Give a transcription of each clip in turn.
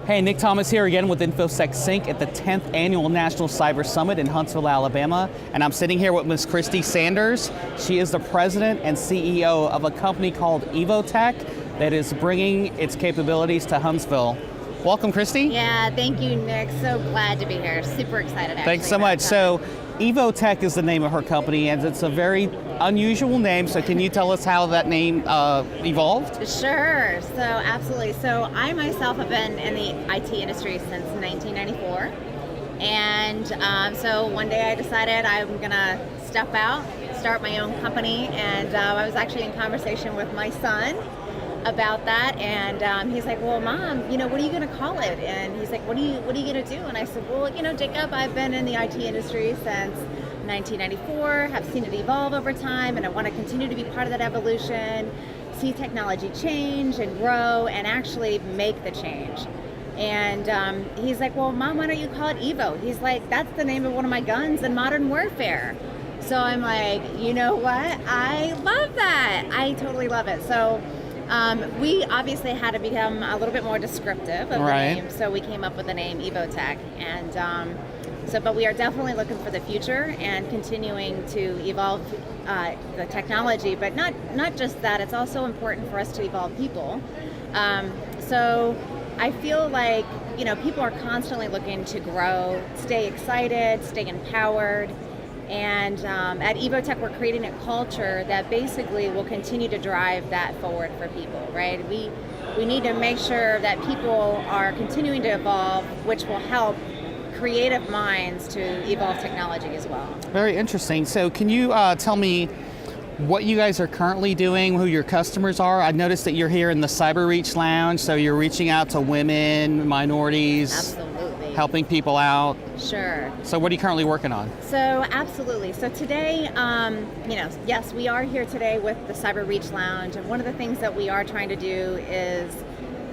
Hey, Nick Thomas here again with InfoSecSync at the 10th Annual National Cyber Summit in Huntsville, Alabama. And I'm sitting here with Ms. Christy Sanders. She is the president and CEO of a company called EvoTech that is bringing its capabilities to Huntsville. Welcome, Christy. Yeah, thank you, Nick. So glad to be here. Super excited, actually. Thanks so much. So, EvoTech is the name of her company, and it's a very unusual name. So can you tell us how that name evolved? Sure. So absolutely. So I myself have been in the IT industry since 1994. And so one day I decided I'm going to step out, start my own company. And I was actually in conversation with my son about that, and he's like, well, Mom, what are you going to call it? And he's like, what are you going to do? And I said, well, Jacob, I've been in the IT industry since 1994, have seen it evolve over time, and I want to continue to be part of that evolution, see technology change and grow and actually make the change. And he's like, well, Mom, why don't you call it Evo? He's like, that's the name of one of my guns in Modern Warfare. So I'm like, you know what? I love that. I totally love it. So we obviously had to become a little bit more descriptive of the name, so we came up with the name EvoTech. And but we are definitely looking for the future and continuing to evolve the technology, but not just that, it's also important for us to evolve people. So I feel like, people are constantly looking to grow, stay excited, stay empowered. And at EvoTech, we're creating a culture that basically will continue to drive that forward for people, right? We need to make sure that people are continuing to evolve, which will help creative minds to evolve technology as well. Very interesting. So can you tell me what you guys are currently doing, who your customers are? I noticed that you're here in the Cyber Reach Lounge, so you're reaching out to women, minorities. Absolutely. Helping people out. Sure. So what are you currently working on? So absolutely. So today, yes, we are here today with the Cyber Reach Lounge, and one of the things that we are trying to do is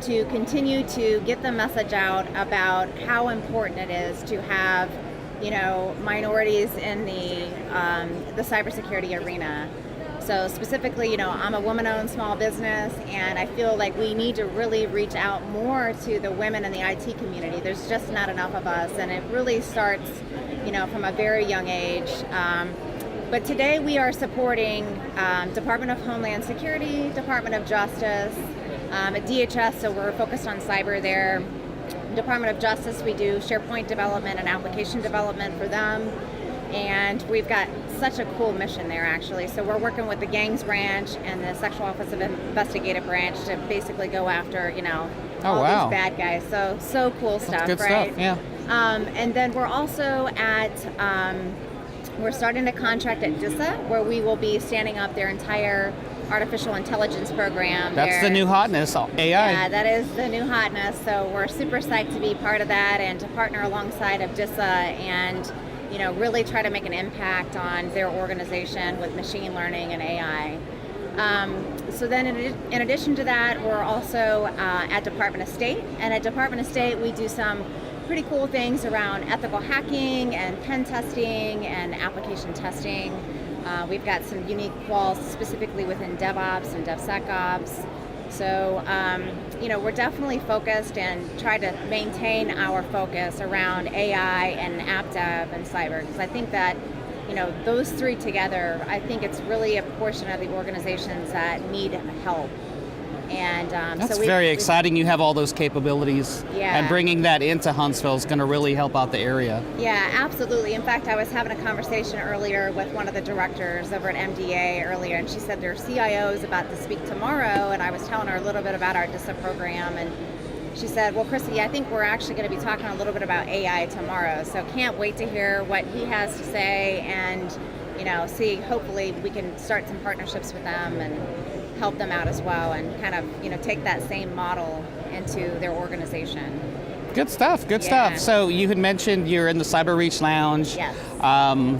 to continue to get the message out about how important it is to have, minorities in the cybersecurity arena. So specifically, I'm a woman-owned small business, and I feel like we need to really reach out more to the women in the IT community. There's just not enough of us, and it really starts, from a very young age. But today we are supporting Department of Homeland Security, Department of Justice, at DHS, so we're focused on cyber there. Department of Justice, we do SharePoint development and application development for them. And we've got such a cool mission there, actually. So we're working with the Gangs Branch and the Sexual Office of Investigative Branch to basically go after, all these bad guys. So cool stuff, That's good right? stuff, yeah. And then we're also at, we're starting a contract at DISA, where we will be standing up their entire artificial intelligence program. That's the new hotness, AI. Yeah, that is the new hotness. So we're super psyched to be part of that and to partner alongside of DISA and really try to make an impact on their organization with machine learning and AI. So then in addition to that, we're also at Department of State. And at Department of State, we do some pretty cool things around ethical hacking and pen testing and application testing. We've got some unique quals specifically within DevOps and DevSecOps. So, we're definitely focused and try to maintain our focus around AI and app dev and cyber, because I think that, those three together, I think it's really a portion of the organizations that need help. And that's very exciting. You have all those capabilities, and bringing that into Huntsville is going to really help out the area. Yeah, absolutely. In fact, I was having a conversation earlier with one of the directors over at MDA earlier, and she said their CIO is about to speak tomorrow, and I was telling her a little bit about our DISA program, and she said, well, Christy, I think we're actually going to be talking a little bit about AI tomorrow, so can't wait to hear what he has to say and, see, hopefully we can start some partnerships with them and help them out as well and kind of, take that same model into their organization. Good stuff, good stuff. So you had mentioned you're in the Cyber Reach Lounge, yes.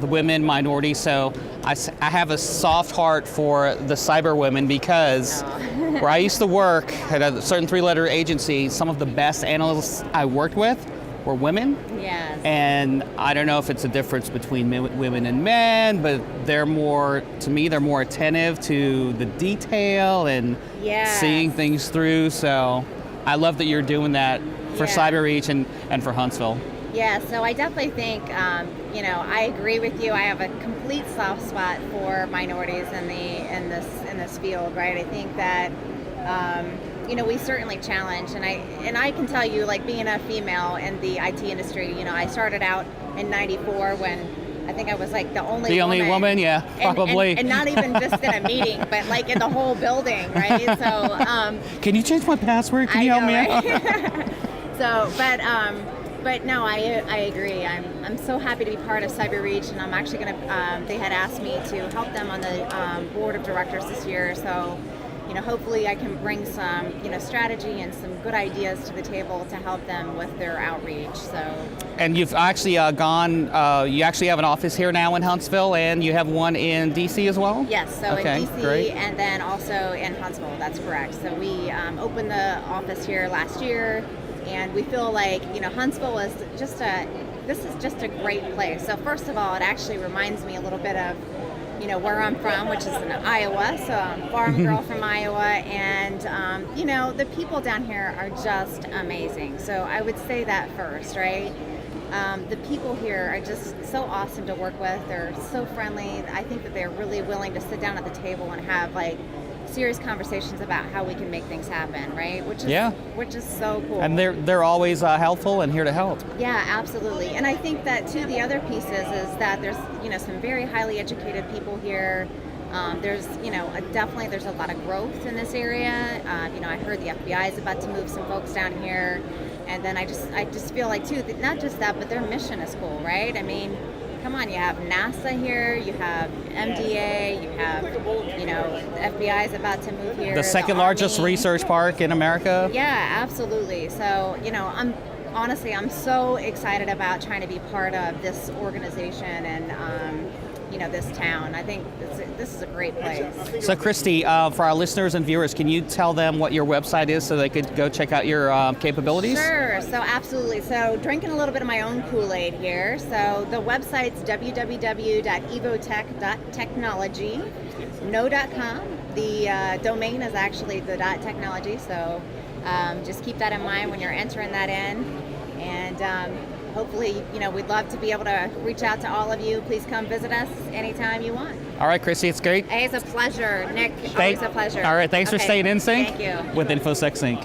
The women, minorities, so I have a soft heart for the cyber women because where I used to work at a certain three-letter agency, some of the best analysts I worked with were women. Yes. And I don't know if it's a difference between women and men, but they're more attentive to the detail and seeing things through. So I love that you're doing that for Yeah. CyberReach and for Huntsville? Yeah, so I definitely think, I agree with you. I have a complete soft spot for minorities in this field, right? I think that, we certainly challenge, and I can tell you, like being a female in the IT industry, I started out in '94 when I think I was like the only woman, yeah, probably. and not even just in a meeting, but like in the whole building, right? So, can you change my password? Can you help me out? So, but no, I agree. I'm so happy to be part of CyberReach, and I'm actually gonna. They had asked me to help them on the board of directors this year, so. Hopefully I can bring some, strategy and some good ideas to the table to help them with their outreach. So. And you've actually you actually have an office here now in Huntsville, and you have one in DC as well? Yes, so okay, in DC great. and then also in Huntsville, that's correct. So we opened the office here last year, and we feel like, Huntsville is this is just a great place. So first of all, it actually reminds me a little bit of where I'm from, which is in Iowa, so I'm a farm girl from Iowa, and the people down here are just amazing. So I would say that first, right? The people here are just so awesome to work with. They're so friendly. I think that they're really willing to sit down at the table and have serious conversations about how we can make things happen, right? Which is so cool. And they're always helpful and here to help. Yeah, absolutely. And I think that too, the other piece is that there's some very highly educated people here. There's definitely there's a lot of growth in this area. I heard the FBI is about to move some folks down here, and then I just feel like too that not just that, but their mission is cool, right? I mean, come on, you have NASA here, you have MDA, you have, the FBI is about to move here. The second largest research park in America. Yeah, absolutely. So, I'm so excited about trying to be part of this organization and, this town. I think this is a great place. So Christy, for our listeners and viewers, can you tell them what your website is so they could go check out your capabilities? Sure, so absolutely. So drinking a little bit of my own Kool-Aid here. So the website's www.evotech.technology, no.com. The domain is actually the .technology, so just keep that in mind when you're entering that in. And hopefully, we'd love to be able to reach out to all of you. Please come visit us anytime you want. All right, Christy, it's great. Hey, it's a pleasure. Nick, always a pleasure. All right, thanks for staying in sync Thank you. with InfoSecSync.